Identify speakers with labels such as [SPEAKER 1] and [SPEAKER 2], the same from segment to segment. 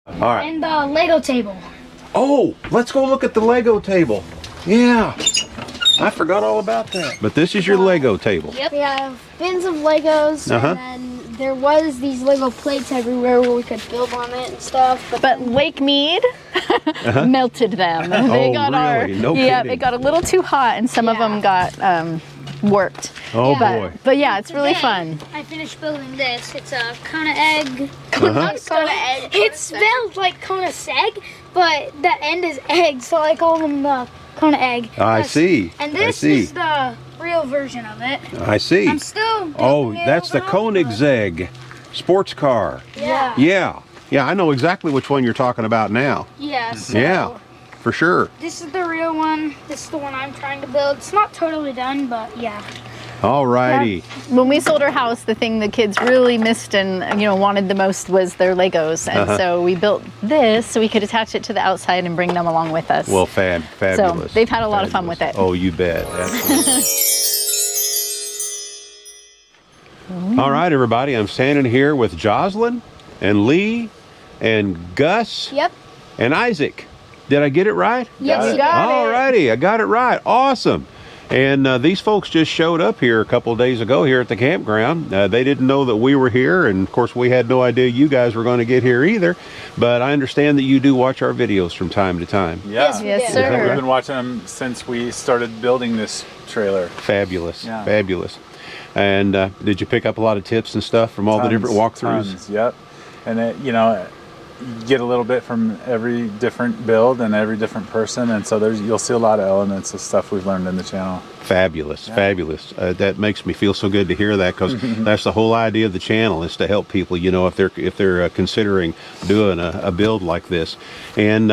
[SPEAKER 1] All right.
[SPEAKER 2] And the Lego table.
[SPEAKER 1] Oh, let's go look at the Lego table. Yeah. I forgot all about that. But this is your Lego table.
[SPEAKER 2] Yep. We have bins of Legos, and then there was these Lego plates everywhere where we could build on it and stuff.
[SPEAKER 3] But Lake Mead melted them. They got
[SPEAKER 1] really? No
[SPEAKER 3] yeah,
[SPEAKER 1] kidding.
[SPEAKER 3] it got a little too hot, and some of them got warped.
[SPEAKER 1] Oh boy.
[SPEAKER 3] But yeah, it's really fun.
[SPEAKER 2] I finished building this. It's a Kona egg.
[SPEAKER 3] Kona egg.
[SPEAKER 2] It's spelled like Kona seg, but the end is egg, so I call them the Kona egg.
[SPEAKER 1] I see.
[SPEAKER 2] And this is the real version of it.
[SPEAKER 1] I see.
[SPEAKER 2] I'm still
[SPEAKER 1] Oh, that's the Koenigsegg sports car.
[SPEAKER 2] Yeah.
[SPEAKER 1] Yeah. Yeah, I know exactly which one you're talking about now.
[SPEAKER 2] Yeah. So
[SPEAKER 1] Yeah, for sure.
[SPEAKER 2] this is the real one. This is the one I'm trying to build. It's not totally done, but yeah.
[SPEAKER 1] Alrighty.
[SPEAKER 3] When we sold our house, the thing the kids really missed and wanted the most was their Legos, and so we built this so we could attach it to the outside and bring them along with us.
[SPEAKER 1] Well, fabulous.
[SPEAKER 3] So they've had a lot of fun with it.
[SPEAKER 1] Oh, you bet. Absolutely. All right, everybody. I'm standing here with Jocelyn and Lee and Gus
[SPEAKER 2] Yep.
[SPEAKER 1] and Isaac. Did I get it right?
[SPEAKER 2] Yes, you
[SPEAKER 3] got it.
[SPEAKER 1] Alrighty, I got it right. Awesome. And these folks just showed up here a couple of days ago here at the campground. They didn't know that we were here, and of course we had no idea you guys were going to get here either. But I understand that you do watch our videos from time to time.
[SPEAKER 4] Yeah.
[SPEAKER 3] Yes, sir.
[SPEAKER 4] We've been watching them since we started building this trailer.
[SPEAKER 1] Fabulous,
[SPEAKER 4] Yeah.
[SPEAKER 1] fabulous. And did you pick up a lot of tips and stuff from all the different walkthroughs?
[SPEAKER 4] Tons, yep. And it, you get a little bit from every different build and every different person, and so you'll see a lot of elements of stuff we've learned in the channel.
[SPEAKER 1] Fabulous, fabulous. That makes me feel so good to hear that, because that's the whole idea of the channel, is to help people, if they're considering doing a build like this. And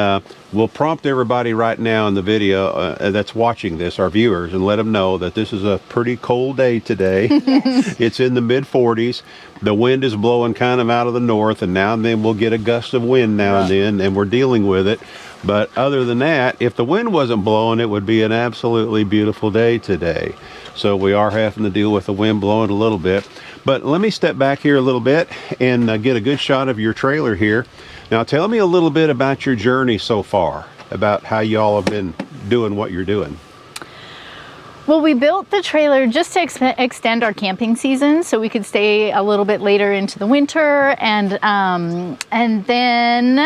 [SPEAKER 1] we'll prompt everybody right now in the video that's watching this, our viewers, and let them know that this is a pretty cold day today. It's in the mid-40s. The wind is blowing kind of out of the north, and now and then we'll get a gust of wind now and then, and we're dealing with it. But other than that, if the wind wasn't blowing, it would be an absolutely beautiful day today. So we are having to deal with the wind blowing a little bit. But let me step back here a little bit and get a good shot of your trailer here. Now tell me a little bit about your journey so far, about how y'all have been doing what you're doing.
[SPEAKER 3] Well, we built the trailer just to extend our camping season, so we could stay a little bit later into the winter, and then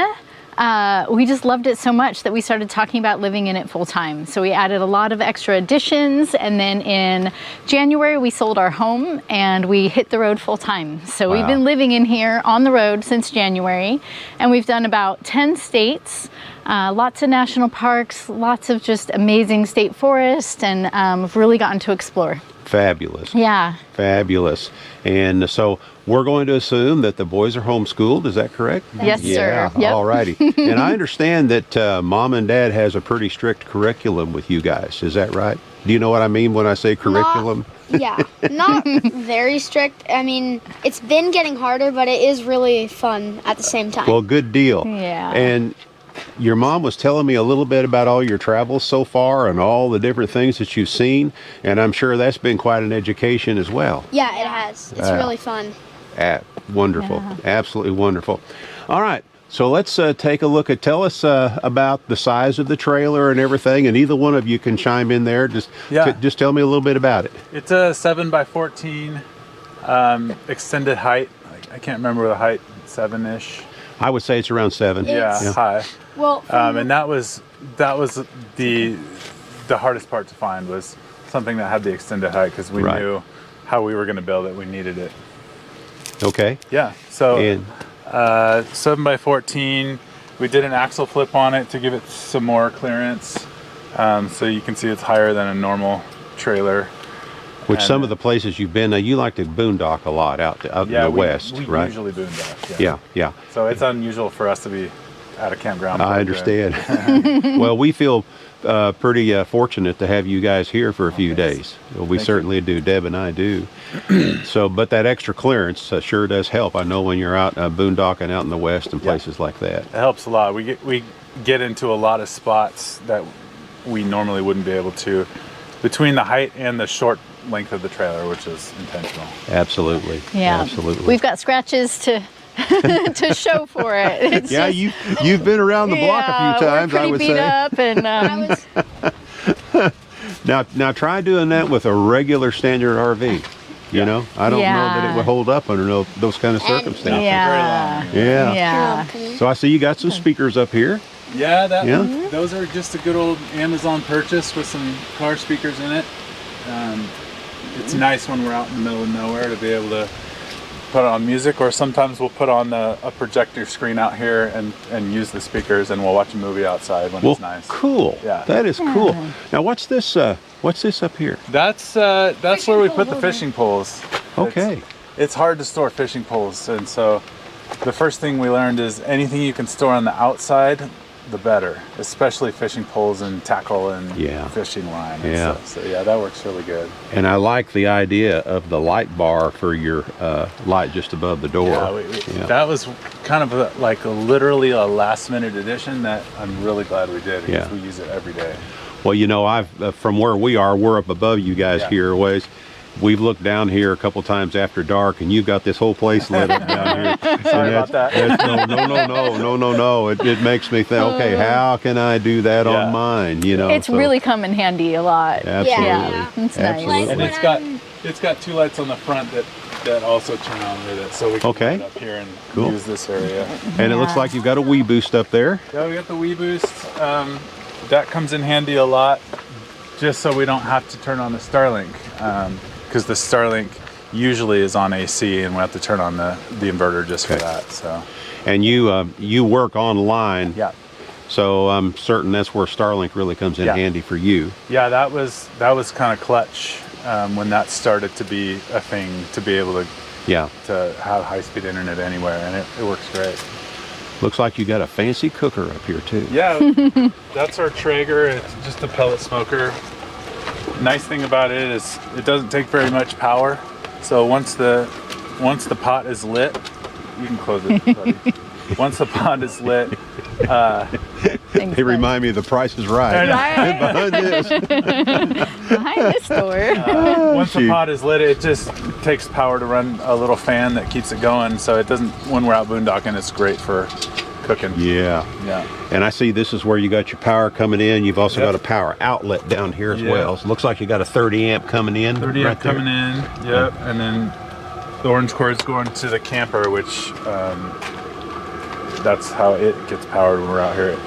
[SPEAKER 3] we just loved it so much that we started talking about living in it full time. So we added a lot of extra additions, and then in January we sold our home and we hit the road full time. So we've been living in here on the road since January, and we've done about 10 states. Lots of national parks, lots of just amazing state forests, and we've really gotten to explore.
[SPEAKER 1] Fabulous.
[SPEAKER 3] Yeah.
[SPEAKER 1] Fabulous. And so we're going to assume that the boys are homeschooled. Is that correct?
[SPEAKER 3] Yes, sir.
[SPEAKER 1] Yeah.
[SPEAKER 3] Yep.
[SPEAKER 1] All righty. And I understand that Mom and Dad has a pretty strict curriculum with you guys. Is that right? Do you know what I mean when I say curriculum?
[SPEAKER 2] Not very strict. I mean, it's been getting harder, but it is really fun at the same time.
[SPEAKER 1] Well, good deal.
[SPEAKER 3] Yeah.
[SPEAKER 1] And your mom was telling me a little bit about all your travels so far and all the different things that you've seen, and I'm sure that's been quite an education as well.
[SPEAKER 2] Yeah, it has. It's really fun.
[SPEAKER 1] Wonderful.
[SPEAKER 3] Yeah.
[SPEAKER 1] Absolutely wonderful. All right. So let's take a look at, tell us about the size of the trailer and everything, and either one of you can chime in there. Just tell me a little bit about it.
[SPEAKER 4] It's a 7x14 extended height. I can't remember the height, 7-ish.
[SPEAKER 1] I would say it's around 7.
[SPEAKER 4] Yeah, high.
[SPEAKER 2] Well,
[SPEAKER 4] And that was the hardest part to find, was something that had the extended height, because we knew how we were going to build it. We needed it.
[SPEAKER 1] Okay.
[SPEAKER 4] Yeah. So 7x14. We did an axle flip on it to give it some more clearance. So you can see it's higher than a normal trailer.
[SPEAKER 1] Which some of the places you've been, you like to boondock a lot out in the west,
[SPEAKER 4] we
[SPEAKER 1] right?
[SPEAKER 4] Usually boondock.
[SPEAKER 1] Yeah.
[SPEAKER 4] So it's unusual for us to be at a campground.
[SPEAKER 1] I understand. Well, we feel pretty fortunate to have you guys here for a few days. Well, we certainly do. Deb and I do. So, but that extra clearance sure does help. I know when you're out boondocking out in the west and places like that.
[SPEAKER 4] It helps a lot. We get into a lot of spots that we normally wouldn't be able to, between the height and the short length of the trailer, which is intentional.
[SPEAKER 1] Absolutely.
[SPEAKER 3] Yeah.
[SPEAKER 1] Absolutely.
[SPEAKER 3] We've got scratches to to show for it. It's
[SPEAKER 1] Yeah,
[SPEAKER 3] just,
[SPEAKER 1] you've been around the block a few times,
[SPEAKER 3] we're
[SPEAKER 1] I would
[SPEAKER 3] pretty beat
[SPEAKER 1] say.
[SPEAKER 3] up and
[SPEAKER 1] Now try doing that with a regular standard RV. You know, I don't know that it would hold up under those kind of circumstances.
[SPEAKER 3] yeah.
[SPEAKER 1] Yeah. So I see you got some speakers up here.
[SPEAKER 4] Yeah,
[SPEAKER 1] Yeah.
[SPEAKER 4] those are just a good old Amazon purchase with some car speakers in it. It's nice when we're out in the middle of nowhere to be able to put on music, or sometimes we'll put on a projector screen out here and use the speakers, and we'll watch a movie outside when it's nice.
[SPEAKER 1] Cool.
[SPEAKER 4] Yeah.
[SPEAKER 1] That is cool. Now what's this up here?
[SPEAKER 4] That's where we put the fishing poles.
[SPEAKER 1] Okay.
[SPEAKER 4] It's hard to store fishing poles, and so the first thing we learned is anything you can store on the outside, the better, especially fishing poles and tackle and fishing line and stuff. So yeah, that works really good.
[SPEAKER 1] And I like the idea of the light bar for your light just above the door.
[SPEAKER 4] Yeah, that was kind of literally a last minute addition that I'm really glad we did, because we use it every day.
[SPEAKER 1] Well, you know, I've from where we're up above you guys here a ways. We've looked down here a couple times after dark, and you've got this whole place lit up down here.
[SPEAKER 4] Sorry about that.
[SPEAKER 1] No. It makes me think, okay, how can I do that on mine? You know,
[SPEAKER 3] It's really come in handy a lot.
[SPEAKER 1] Absolutely.
[SPEAKER 2] Yeah.
[SPEAKER 3] It's
[SPEAKER 1] Absolutely.
[SPEAKER 3] nice.
[SPEAKER 4] And it's got two lights on the front that also turn on with it, so we can light up here and use this area.
[SPEAKER 1] And it looks like you've got a Wii Boost up there.
[SPEAKER 4] Yeah, we got the Wii Boost. That comes in handy a lot, just so we don't have to turn on the Starlink, because the Starlink usually is on AC, and we have to turn on the inverter just for that. So.
[SPEAKER 1] And you work online.
[SPEAKER 4] Yeah.
[SPEAKER 1] So I'm certain that's where Starlink really comes in handy for you.
[SPEAKER 4] Yeah, that was kind of clutch when that started to be a thing, to be able to have high-speed internet anywhere, and it works great.
[SPEAKER 1] Looks like you got a fancy cooker up here too.
[SPEAKER 4] Yeah, that's our Traeger. It's just a pellet smoker. Nice thing about it is it doesn't take very much power. So once the pot is lit, you can close it, buddy. Once the pot is lit,
[SPEAKER 1] they remind me of The Price is Right. Behind this.
[SPEAKER 3] Behind this door.
[SPEAKER 4] Once the pot is lit, it just takes power to run a little fan that keeps it going. So it doesn't. When we're out boondocking, it's great for cooking.
[SPEAKER 1] Yeah. And I see this is where you got your power coming in. You've also got a power outlet down here as well. So it looks like you got a 30 amp coming in.
[SPEAKER 4] 30 amp coming in. Yep. And then the orange cord's going to the camper, which that's how it gets powered when we're out here.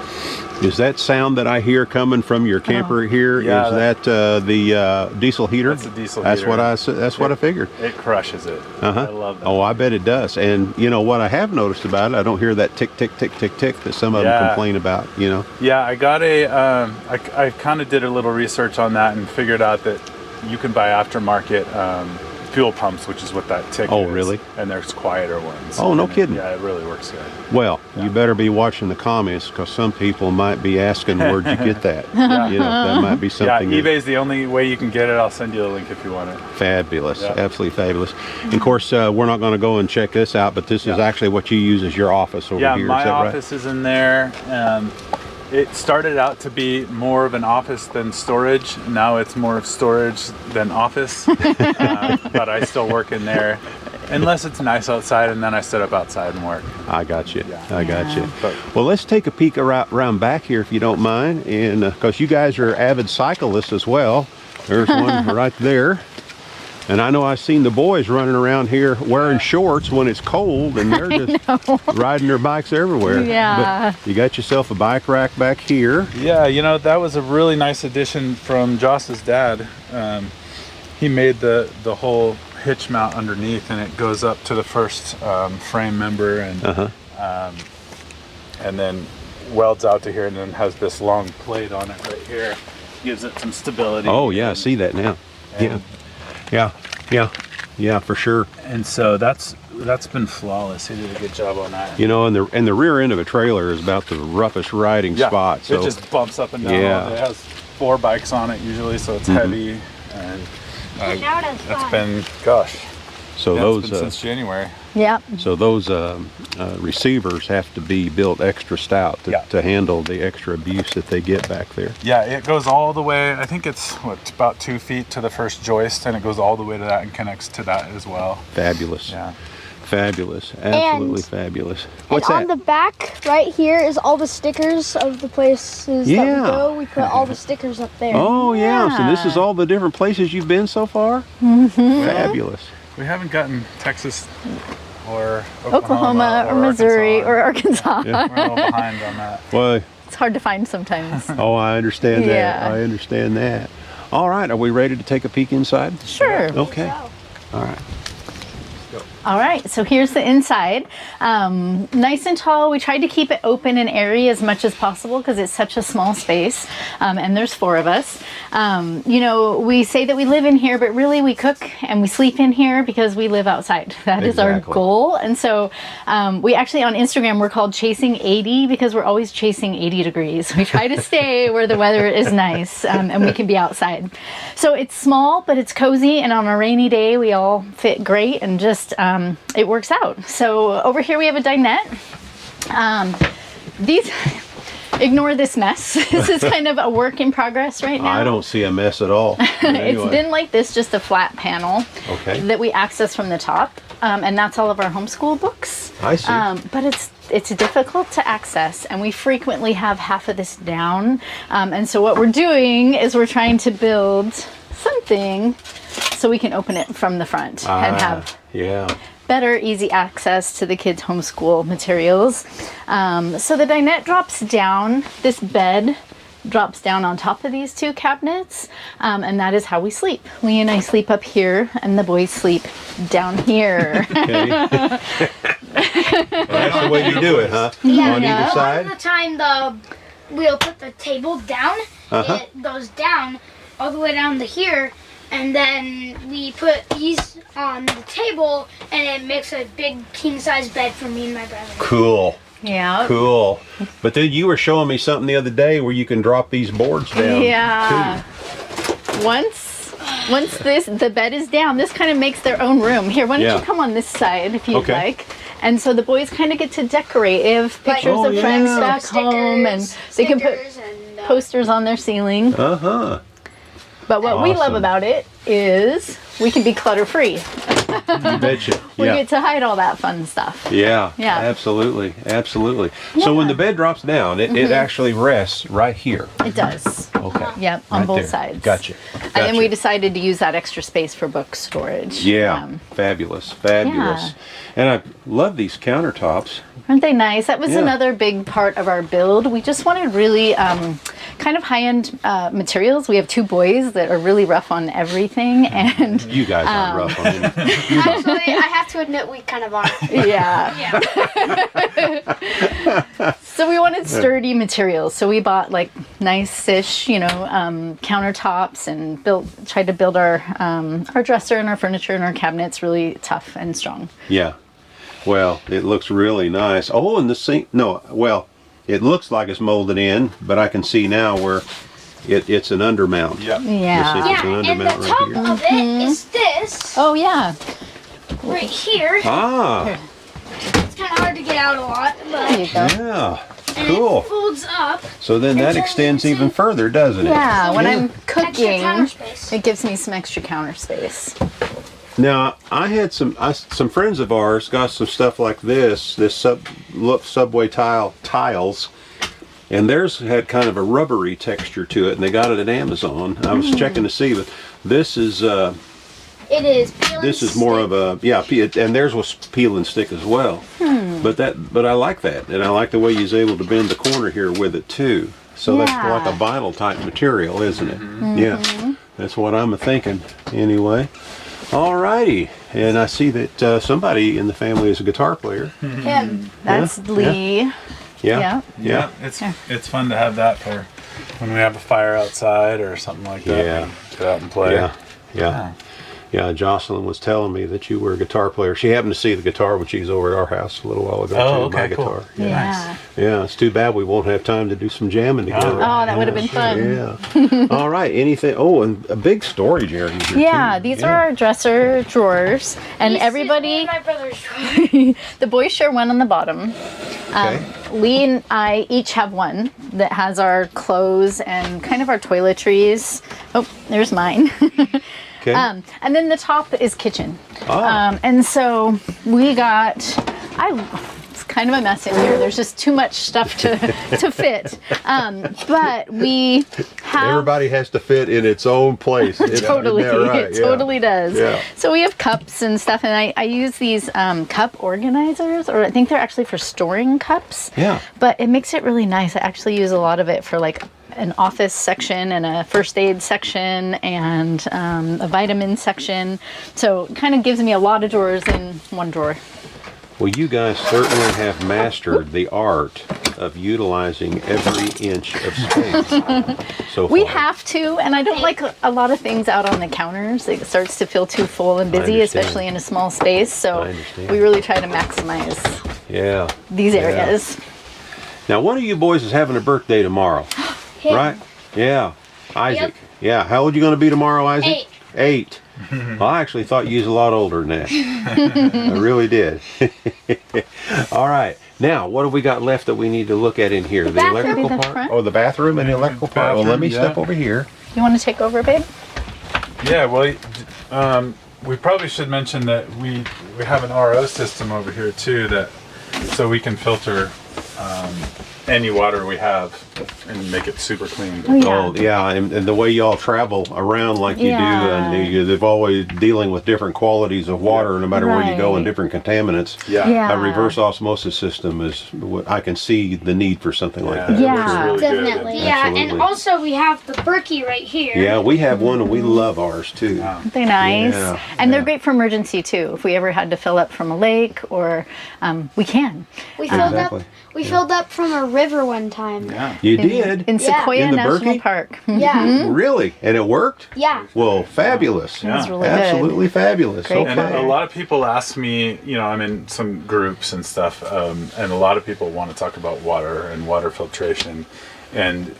[SPEAKER 1] Is that sound that I hear coming from your camper here?
[SPEAKER 4] Yeah,
[SPEAKER 1] is that the diesel heater?
[SPEAKER 4] That's a diesel
[SPEAKER 1] That's
[SPEAKER 4] heater.
[SPEAKER 1] what I figured.
[SPEAKER 4] It crushes it. I love that.
[SPEAKER 1] Oh, I bet it does. And you know what I have noticed about it, I don't hear that tick, tick, tick, tick, tick that some of them complain about, you know.
[SPEAKER 4] Yeah, I got I kind of did a little research on that and figured out that you can buy aftermarket fuel pumps, which is what that tick is.
[SPEAKER 1] Oh, really?
[SPEAKER 4] And there's quieter ones.
[SPEAKER 1] Oh, no kidding.
[SPEAKER 4] Yeah, it really works good.
[SPEAKER 1] Well, you better be watching the comments, because some people might be asking, where'd you get that? You know, that might be something.
[SPEAKER 4] Yeah, eBay's the only way you can get it. I'll send you a link if you want it.
[SPEAKER 1] Fabulous. Absolutely fabulous. And of course, we're not going to go and check this out, but this is actually what you use as your office over here.
[SPEAKER 4] Yeah, my
[SPEAKER 1] is that
[SPEAKER 4] office is in there. It started out to be more of an office than storage. Now it's more of storage than office. But I still work in there, unless it's nice outside, and then I sit up outside and work.
[SPEAKER 1] I got you.
[SPEAKER 4] Yeah.
[SPEAKER 1] I got you.
[SPEAKER 4] But-
[SPEAKER 1] Well, let's take a peek around back here, if you don't mind, and because you guys are avid cyclists as well. There's one right there. And I know I've seen the boys running around here wearing shorts when it's cold, and they're just riding their bikes everywhere.
[SPEAKER 3] Yeah.
[SPEAKER 1] But you got yourself a bike rack back here.
[SPEAKER 4] Yeah, you know, that was a really nice addition from Joss's dad. He made the whole hitch mount underneath, and it goes up to the first frame member, and then welds out to here, and then has this long plate on it right here. Gives it some stability.
[SPEAKER 1] Oh yeah, I see that now. Yeah, for sure.
[SPEAKER 4] And so that's been flawless. He did a good job on that.
[SPEAKER 1] You know, and the rear end of a trailer is about the roughest riding spot. So
[SPEAKER 4] it just bumps up and down. It has 4 bikes on it usually, so it's heavy. And that's been,
[SPEAKER 1] so
[SPEAKER 4] it's been since January.
[SPEAKER 3] Yeah.
[SPEAKER 1] So those receivers have to be built extra stout to handle the extra abuse that they get back there.
[SPEAKER 4] Yeah, it goes all the way. I think it's about 2 feet to the first joist, and it goes all the way to that and connects to that as well.
[SPEAKER 1] Fabulous.
[SPEAKER 4] Yeah.
[SPEAKER 1] Fabulous. Absolutely fabulous. What's
[SPEAKER 2] and
[SPEAKER 1] that?
[SPEAKER 2] on the back right here is all the stickers of the places that we go. We put all the stickers up there.
[SPEAKER 1] Oh yeah. So this is all the different places you've been so far? Fabulous.
[SPEAKER 4] We haven't gotten Texas or
[SPEAKER 3] Oklahoma or Missouri or Arkansas.
[SPEAKER 4] We're a little behind on that.
[SPEAKER 1] Well,
[SPEAKER 3] It's hard to find sometimes.
[SPEAKER 1] oh, I understand that.
[SPEAKER 3] Yeah.
[SPEAKER 1] I understand that. All right, are we ready to take a peek inside?
[SPEAKER 3] Sure.
[SPEAKER 1] Okay. All right.
[SPEAKER 3] All right, so here's the inside. Nice and tall. We tried to keep it open and airy as much as possible because it's such a small space, and there's 4 of us. You know, we say that we live in here, but really we cook and we sleep in here because we live outside. That is our goal. And so we actually on Instagram, we're called Chasing 80 because we're always chasing 80 degrees. We try to stay where the weather is nice and we can be outside. So it's small, but it's cozy, and on a rainy day, we all fit great and just it works out. So over here we have a dinette. These, ignore this mess. This is kind of a work in progress right now.
[SPEAKER 1] I don't see a mess at all. Anyway.
[SPEAKER 3] It's been like this, just a flat panel that we access from the top, and that's all of our homeschool books.
[SPEAKER 1] I see.
[SPEAKER 3] But it's difficult to access, and we frequently have half of this down. And so what we're doing is we're trying to build something so we can open it from the front and have better, easy access to the kids' homeschool materials. So the dinette drops down. This bed drops down on top of these 2 cabinets, and that is how we sleep. Lee and I sleep up here, and the boys sleep down here.
[SPEAKER 1] Okay. Well, that's the way you do it, huh?
[SPEAKER 2] Yeah,
[SPEAKER 1] on either side?
[SPEAKER 2] All the time we'll put the table down. It goes down all the way down to here. And then we put these on the table, and it makes a big king-size bed for me and my brother.
[SPEAKER 1] Cool.
[SPEAKER 3] Yeah.
[SPEAKER 1] Cool. But then you were showing me something the other day where you can drop these boards down.
[SPEAKER 3] Yeah.
[SPEAKER 1] Too.
[SPEAKER 3] Once the bed is down, this kind of makes their own room. Here, why don't you come on this side if you'd like. And so the boys kind of get to decorate. They have pictures of friends back home, and they can put posters on their ceiling. But what we love about it is we can be clutter-free.
[SPEAKER 1] You betcha.
[SPEAKER 3] We get to hide all that fun stuff.
[SPEAKER 1] Yeah, absolutely, absolutely. So when the bed drops down, it actually rests right here.
[SPEAKER 3] It does.
[SPEAKER 1] Okay.
[SPEAKER 3] Yep, on both sides.
[SPEAKER 1] Gotcha.
[SPEAKER 3] And then we decided to use that extra space for book storage.
[SPEAKER 1] Yeah, fabulous, fabulous. And I love these countertops.
[SPEAKER 3] Aren't they nice? That was another big part of our build. We just wanted really kind of high-end materials. We have 2 boys that are really rough on everything, and
[SPEAKER 1] you guys aren't rough on anything.
[SPEAKER 2] Actually, I have to admit we kind of are.
[SPEAKER 3] Yeah. So we wanted sturdy materials. So we bought like nice-ish, countertops, and tried to build our dresser and our furniture and our cabinets really tough and strong.
[SPEAKER 1] Yeah. Well, it looks really nice. Oh, and the sink. No, well, it looks like it's molded in, but I can see now where it's an undermount.
[SPEAKER 3] Yeah.
[SPEAKER 2] And the top of it is this.
[SPEAKER 3] Oh, yeah.
[SPEAKER 2] Right here.
[SPEAKER 1] Ah.
[SPEAKER 2] It's kind of hard to get out a lot, but
[SPEAKER 3] There you go.
[SPEAKER 1] Yeah.
[SPEAKER 2] and
[SPEAKER 1] Cool.
[SPEAKER 2] it folds up.
[SPEAKER 1] So then that extends even further, doesn't it?
[SPEAKER 3] Yeah, when I'm
[SPEAKER 2] Extra
[SPEAKER 3] cooking,
[SPEAKER 2] counter space.
[SPEAKER 3] it gives me some extra counter space.
[SPEAKER 1] Now, I had some friends of ours got some stuff like this subway tiles, and theirs had kind of a rubbery texture to it, and they got it at Amazon. I was checking to see, but this is
[SPEAKER 2] It is. Peel and
[SPEAKER 1] this is more of a and theirs was peel and stick as well. But I like that, and I like the way he's able to bend the corner here with it too. So that's like a vinyl type material, isn't it? Yeah, that's what I'm thinking anyway. Alrighty, and I see that somebody in the family is a guitar player.
[SPEAKER 2] Him.
[SPEAKER 3] That's Lee.
[SPEAKER 1] Yeah.
[SPEAKER 4] It's fun to have that for when we have a fire outside or something like that.
[SPEAKER 1] Yeah.
[SPEAKER 4] Go out and play.
[SPEAKER 1] Yeah, Jocelyn was telling me that you were a guitar player. She happened to see the guitar when she was over at our house a little while ago.
[SPEAKER 4] Oh,
[SPEAKER 1] too, my
[SPEAKER 4] okay, cool.
[SPEAKER 1] guitar.
[SPEAKER 3] Yeah.
[SPEAKER 1] Yeah, it's too bad we won't have time to do some jamming together.
[SPEAKER 3] Oh, that would have been fun.
[SPEAKER 1] Yeah. All right. Anything? Oh, and a big storage area here
[SPEAKER 3] Yeah,
[SPEAKER 1] too.
[SPEAKER 3] these are our dresser drawers, and
[SPEAKER 2] This is
[SPEAKER 3] everybody,
[SPEAKER 2] my brother's drawer.
[SPEAKER 3] the boys share one on the bottom.
[SPEAKER 1] Okay.
[SPEAKER 3] Lee and I each have one that has our clothes and kind of our toiletries. Oh, there's mine.
[SPEAKER 1] Okay.
[SPEAKER 3] And then the top is kitchen.
[SPEAKER 1] Oh.
[SPEAKER 3] And so we got, it's kind of a mess in here. There's just too much stuff to fit. But we have...
[SPEAKER 1] Everybody has to fit in its own place.
[SPEAKER 3] Totally.
[SPEAKER 1] Isn't that right?
[SPEAKER 3] It totally does.
[SPEAKER 1] Yeah.
[SPEAKER 3] So we have cups and stuff, and I use these cup organizers, or I think they're actually for storing cups.
[SPEAKER 1] Yeah.
[SPEAKER 3] But it makes it really nice. I actually use a lot of it for like an office section and a first aid section and a vitamin section. So it kind of gives me a lot of drawers in one drawer.
[SPEAKER 1] Well, you guys certainly have mastered the art of utilizing every inch of space so far.
[SPEAKER 3] We have to, and I don't like a lot of things out on the counters. It starts to feel too full and busy,
[SPEAKER 1] understand.
[SPEAKER 3] especially in a small space.
[SPEAKER 1] I
[SPEAKER 3] So
[SPEAKER 1] understand.
[SPEAKER 3] we really try to maximize these areas.
[SPEAKER 1] Now, one of you boys is having a birthday tomorrow, right? Yeah. Isaac. Yeah. How old are you going to be tomorrow, Isaac? 8. Well, I actually thought you was a lot older than that. I really did. All right. Now, what have we got left that we need to look at in here? The
[SPEAKER 2] bathroom.
[SPEAKER 1] electrical
[SPEAKER 3] Maybe the
[SPEAKER 1] part?
[SPEAKER 3] front?
[SPEAKER 1] Oh, the bathroom and the electrical part. Well, let me step over here.
[SPEAKER 3] You want to take over, babe?
[SPEAKER 4] Yeah, well, we probably should mention that we have an RO system over here too, that so we can filter any water we have and make it super clean.
[SPEAKER 3] Oh, yeah.
[SPEAKER 1] Oh, yeah, and the way y'all travel around like you do, and they've always dealing with different qualities of water, no matter where you go, and
[SPEAKER 3] Right.
[SPEAKER 1] different contaminants.
[SPEAKER 3] Yeah.
[SPEAKER 1] A reverse osmosis system is what I can see the need for something like that.
[SPEAKER 3] Yeah.
[SPEAKER 4] It works really good.
[SPEAKER 2] Definitely. Yeah,
[SPEAKER 1] Absolutely.
[SPEAKER 2] and also we have the Berkey right here.
[SPEAKER 1] Yeah, we have one and we love ours too.
[SPEAKER 4] Yeah.
[SPEAKER 3] Aren't they nice?
[SPEAKER 1] Yeah.
[SPEAKER 3] And they're great for emergency too. If we ever had to fill up from a lake, or we can.
[SPEAKER 2] We filled
[SPEAKER 1] Exactly.
[SPEAKER 2] up. We filled up from a river one time.
[SPEAKER 4] Yeah.
[SPEAKER 1] You did?
[SPEAKER 3] In
[SPEAKER 2] Yeah.
[SPEAKER 3] Sequoia
[SPEAKER 1] In the
[SPEAKER 3] National
[SPEAKER 1] Berkey?
[SPEAKER 3] Park.
[SPEAKER 2] Yeah.
[SPEAKER 1] Really? And it worked?
[SPEAKER 2] Yeah.
[SPEAKER 1] Well, fabulous.
[SPEAKER 4] Yeah.
[SPEAKER 3] It's really
[SPEAKER 1] Absolutely fabulous.
[SPEAKER 3] Great.
[SPEAKER 4] And
[SPEAKER 1] Okay.
[SPEAKER 4] a lot of people ask me, I'm in some groups and stuff, and a lot of people want to talk about water and water filtration. And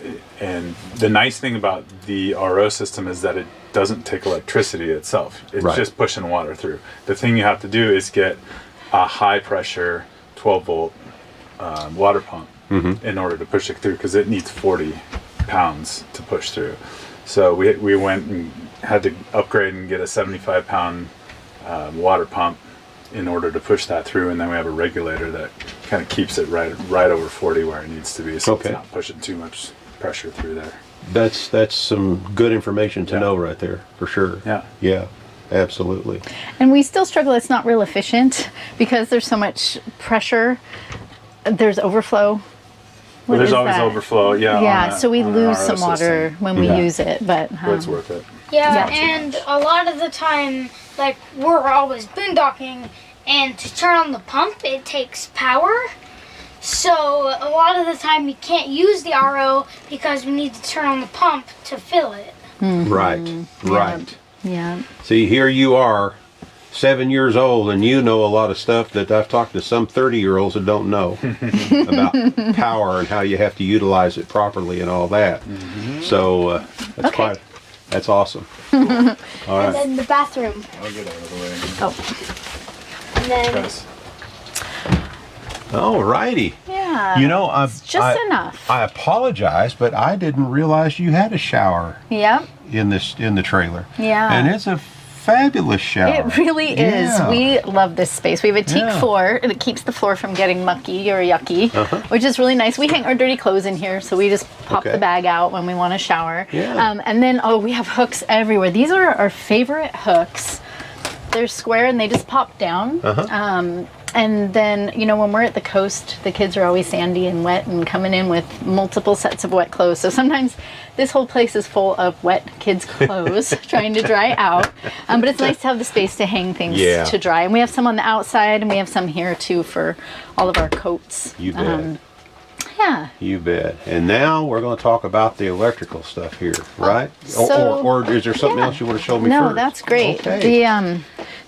[SPEAKER 4] the nice thing about the RO system is that it doesn't take electricity itself. It's
[SPEAKER 1] Right.
[SPEAKER 4] just pushing water through. The thing you have to do is get a high pressure 12 volt water pump in order to push it through, because it needs 40 pounds to push through. So we went and had to upgrade and get a 75 pound water pump in order to push that through, and then we have a regulator that kind of keeps it right over 40 where it needs to be, so
[SPEAKER 1] Okay.
[SPEAKER 4] it's not pushing too much pressure through there.
[SPEAKER 1] That's some good information to
[SPEAKER 4] Yeah.
[SPEAKER 1] know right there, for sure.
[SPEAKER 4] Yeah.
[SPEAKER 1] Yeah, absolutely.
[SPEAKER 3] And we still struggle. It's not real efficient because there's so much pressure. There's overflow.
[SPEAKER 4] Well,
[SPEAKER 3] What
[SPEAKER 4] there's
[SPEAKER 3] is
[SPEAKER 4] always
[SPEAKER 3] that?
[SPEAKER 4] overflow,
[SPEAKER 3] Yeah,
[SPEAKER 4] on
[SPEAKER 3] so we
[SPEAKER 4] on
[SPEAKER 3] lose
[SPEAKER 4] our
[SPEAKER 3] some
[SPEAKER 4] system.
[SPEAKER 3] water when we
[SPEAKER 1] Yeah.
[SPEAKER 3] use it, but
[SPEAKER 4] But it's worth it.
[SPEAKER 2] Yeah,
[SPEAKER 3] Yeah.
[SPEAKER 2] and a lot of the time, like, we're always boondocking, and to turn on the pump, it takes power. So a lot of the time, we can't use the RO because we need to turn on the pump to fill it.
[SPEAKER 1] Right, right.
[SPEAKER 3] yeah.
[SPEAKER 1] See, here you are, 7 years old, and you know a lot of stuff that I've talked to some 30-year-olds that don't know about power and how you have to utilize it properly and all that. So
[SPEAKER 3] Okay.
[SPEAKER 1] that's awesome. All
[SPEAKER 2] And
[SPEAKER 1] right.
[SPEAKER 2] then the bathroom.
[SPEAKER 4] I'll get out of the way.
[SPEAKER 3] Oh,
[SPEAKER 2] And then
[SPEAKER 4] Guys.
[SPEAKER 1] All righty.
[SPEAKER 3] yeah.
[SPEAKER 1] You know,
[SPEAKER 3] just enough.
[SPEAKER 1] I apologize, but I didn't realize you had a shower
[SPEAKER 3] Yep.
[SPEAKER 1] in the trailer.
[SPEAKER 3] Yeah.
[SPEAKER 1] And it's a fabulous shower.
[SPEAKER 3] It really is.
[SPEAKER 1] Yeah.
[SPEAKER 3] We love this space. We have a teak
[SPEAKER 1] Yeah.
[SPEAKER 3] floor, and it keeps the floor from getting mucky or yucky, which is really nice. We hang our dirty clothes in here, so we just pop
[SPEAKER 1] Okay.
[SPEAKER 3] the bag out when we want to shower.
[SPEAKER 1] Yeah.
[SPEAKER 3] And then, we have hooks everywhere. These are our favorite hooks. They're square, and they just pop down. And then, when we're at the coast, the kids are always sandy and wet and coming in with multiple sets of wet clothes. So sometimes this whole place is full of wet kids' clothes trying to dry out. But it's nice to have the space to hang things
[SPEAKER 1] Yeah.
[SPEAKER 3] to dry. And we have some on the outside, and we have some here too for all of our coats.
[SPEAKER 1] You bet.
[SPEAKER 3] Yeah.
[SPEAKER 1] You bet. And now we're going to talk about the electrical stuff here, right?
[SPEAKER 3] so-
[SPEAKER 1] or is there something
[SPEAKER 3] yeah.
[SPEAKER 1] else you want to show me
[SPEAKER 3] No,
[SPEAKER 1] first?
[SPEAKER 3] that's great.
[SPEAKER 1] Okay.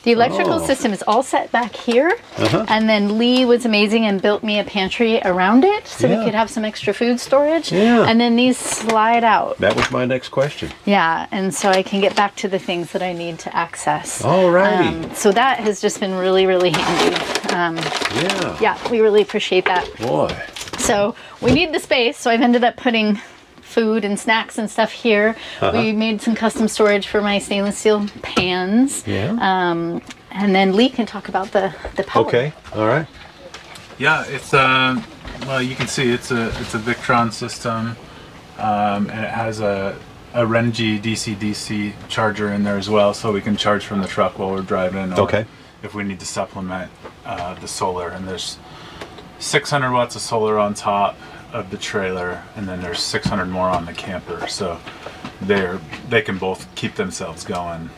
[SPEAKER 3] The electrical
[SPEAKER 1] Oh.
[SPEAKER 3] system is all set back here,
[SPEAKER 1] Uh-huh.
[SPEAKER 3] and then Lee was amazing and built me a pantry around it so
[SPEAKER 1] Yeah.
[SPEAKER 3] we could have some extra food storage.
[SPEAKER 1] Yeah.
[SPEAKER 3] And then these slide out.
[SPEAKER 1] That was my next question.
[SPEAKER 3] Yeah, and so I can get back to the things that I need to access.
[SPEAKER 1] Alrighty.
[SPEAKER 3] So that has just been really, really handy.
[SPEAKER 1] Yeah.
[SPEAKER 3] Yeah, we really appreciate that.
[SPEAKER 1] Boy.
[SPEAKER 3] So we need the space, so I've ended up putting food and snacks and stuff here. We made some custom storage for my stainless steel pans.
[SPEAKER 1] Yeah.
[SPEAKER 3] And then Lee can talk about the power.
[SPEAKER 1] Okay. All right.
[SPEAKER 4] Yeah, it's well, you can see it's a Victron system, and it has a Renogy DC charger in there as well, so we can charge from the truck while we're driving. Or
[SPEAKER 1] Okay.
[SPEAKER 4] if we need to supplement the solar, and there's 600 watts of solar on top of the trailer, and then there's 600 more on the camper, so they can both keep themselves going.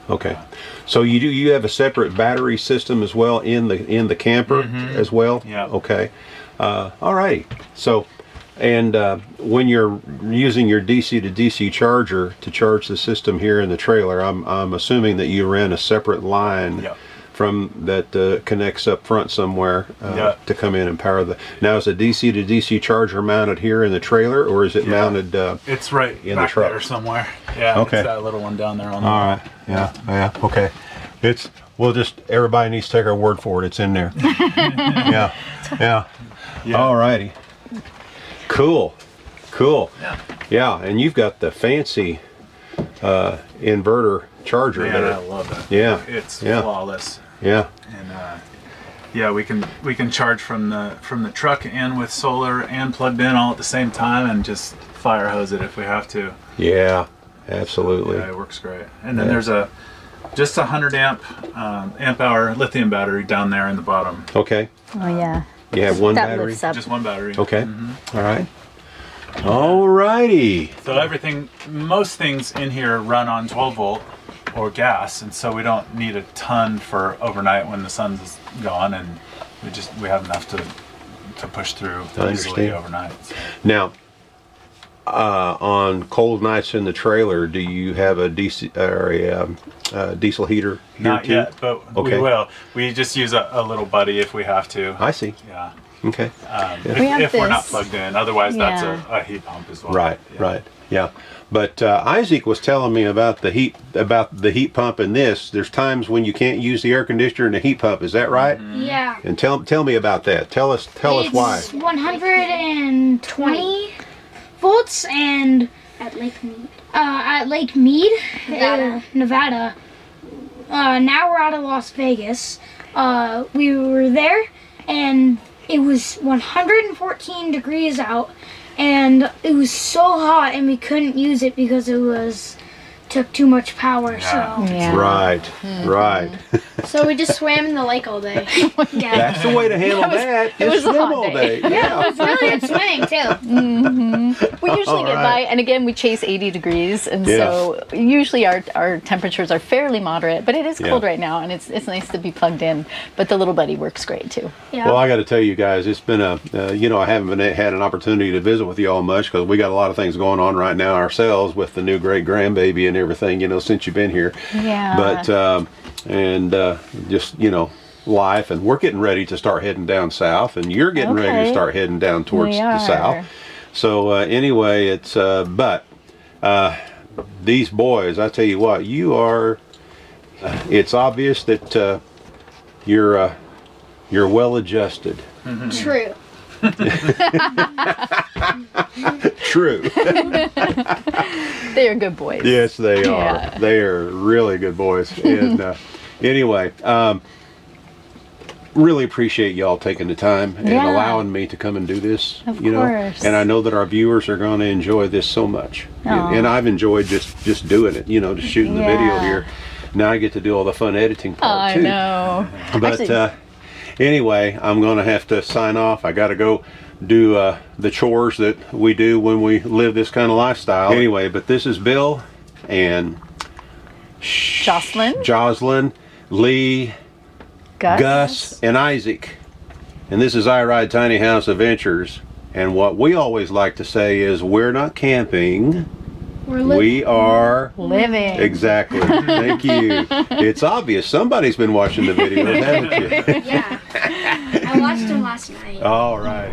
[SPEAKER 1] Okay. So you have a separate battery system as well in the camper as well?
[SPEAKER 4] Yeah.
[SPEAKER 1] Okay. All right. So, and when you're using your DC to DC charger to charge the system here in the trailer, I'm assuming that you ran a separate line from that connects up front somewhere to come in and power the. Now, is a DC to DC charger mounted here in the trailer, or is it mounted?
[SPEAKER 4] It's right
[SPEAKER 1] in
[SPEAKER 4] back
[SPEAKER 1] the truck
[SPEAKER 4] there somewhere. Yeah.
[SPEAKER 1] Okay.
[SPEAKER 4] It's that little one down there on the.
[SPEAKER 1] All right. Yeah. Yeah. Okay. We'll just, everybody needs to take our word for it. It's in there. Yeah. Yeah. All righty. Cool. Yeah. Yeah. And you've got the fancy inverter charger
[SPEAKER 4] Man,
[SPEAKER 1] there.
[SPEAKER 4] I love it.
[SPEAKER 1] Yeah.
[SPEAKER 4] It's flawless.
[SPEAKER 1] Yeah.
[SPEAKER 4] And yeah, we can charge from the truck and with solar and plugged in all at the same time, and just fire hose it if we have to.
[SPEAKER 1] Yeah. Absolutely.
[SPEAKER 4] Yeah, it works great. And then there's just a 100 amp hour lithium battery down there in the bottom.
[SPEAKER 1] Okay.
[SPEAKER 3] Oh yeah.
[SPEAKER 1] You have one
[SPEAKER 3] That
[SPEAKER 1] battery?
[SPEAKER 3] lifts up.
[SPEAKER 4] Just one battery.
[SPEAKER 1] Okay. All right. All righty.
[SPEAKER 4] So most things in here run on 12 volt or gas, and so we don't need a ton for overnight when the sun's gone, and we have enough to push through easily overnight. So.
[SPEAKER 1] Now, on cold nights in the trailer, do you have a DC or a diesel heater here
[SPEAKER 4] Not
[SPEAKER 1] too?
[SPEAKER 4] yet, but
[SPEAKER 1] Okay.
[SPEAKER 4] we will. We just use a little buddy if we have to.
[SPEAKER 1] I see.
[SPEAKER 4] Yeah.
[SPEAKER 1] Okay.
[SPEAKER 4] If we're not
[SPEAKER 3] this.
[SPEAKER 4] plugged in, otherwise that's
[SPEAKER 3] Yeah.
[SPEAKER 4] a heat pump as well.
[SPEAKER 1] Right.
[SPEAKER 4] Yeah.
[SPEAKER 1] Right. Yeah. But Isaac was telling me about the heat pump in this. There's times when you can't use the air conditioner and the heat pump. Is that right?
[SPEAKER 2] Yeah.
[SPEAKER 1] And tell me about that. Tell us why.
[SPEAKER 2] It's 120 volts, and
[SPEAKER 5] At Lake Mead.
[SPEAKER 2] at Lake Mead,
[SPEAKER 5] Nevada.
[SPEAKER 2] Nevada. Now we're out of Las Vegas. We were there, and it was 114 degrees out, and it was so hot, and we couldn't use it because it took too much power.
[SPEAKER 4] Yeah.
[SPEAKER 3] Yeah.
[SPEAKER 1] Right. Right.
[SPEAKER 5] So we just swam in the lake all day.
[SPEAKER 2] Yeah.
[SPEAKER 1] That's the way to handle that.
[SPEAKER 3] it was
[SPEAKER 1] Just
[SPEAKER 3] a
[SPEAKER 1] swim
[SPEAKER 3] hot
[SPEAKER 1] all
[SPEAKER 3] day.
[SPEAKER 1] day. Yeah.
[SPEAKER 2] It's really good swimming too.
[SPEAKER 3] We usually get by, and again, we chase 80 degrees, and so usually our temperatures are fairly moderate, but it is cold right now, and it's nice to be plugged in. But the little buddy works great too.
[SPEAKER 2] Yeah.
[SPEAKER 1] Well, I got to tell you guys, it's been I haven't had an opportunity to visit with you all much because we got a lot of things going on right now ourselves with the new great grandbaby and everything, since you've been here.
[SPEAKER 3] Yeah.
[SPEAKER 1] But, just, life, and we're getting ready to start heading down south, and you're getting ready to
[SPEAKER 3] Okay.
[SPEAKER 1] start heading down towards
[SPEAKER 3] We
[SPEAKER 1] the
[SPEAKER 3] are.
[SPEAKER 1] south. So, anyway, it's, these boys, I tell you what, it's obvious that, you're well adjusted.
[SPEAKER 5] True.
[SPEAKER 1] True.
[SPEAKER 3] They are good boys.
[SPEAKER 1] Yes, they are.
[SPEAKER 3] Yeah.
[SPEAKER 1] They are really good boys. And anyway, really appreciate y'all taking the time and
[SPEAKER 3] Yeah.
[SPEAKER 1] allowing me to come and do this.
[SPEAKER 3] Of course.
[SPEAKER 1] And I know that our viewers are going to enjoy this so much.
[SPEAKER 3] Aw.
[SPEAKER 1] And I've enjoyed just doing it. Just shooting the video
[SPEAKER 3] Yeah.
[SPEAKER 1] here. Now I get to do all the fun editing part
[SPEAKER 3] I
[SPEAKER 1] too.
[SPEAKER 3] know.
[SPEAKER 1] But
[SPEAKER 3] Actually-
[SPEAKER 1] anyway, I'm going to have to sign off. I got to go do the chores that we do when we live this kind of lifestyle. Anyway, but this is Bill and
[SPEAKER 3] Jocelyn,
[SPEAKER 1] Lee, Gus, and Isaac. And this is I Ride Tiny House Adventures. And what we always like to say is we're not camping. We are
[SPEAKER 3] living.
[SPEAKER 1] Exactly. Thank you. It's obvious somebody's been watching the videos, haven't you?
[SPEAKER 5] Yeah. I watched them last night.
[SPEAKER 1] All right.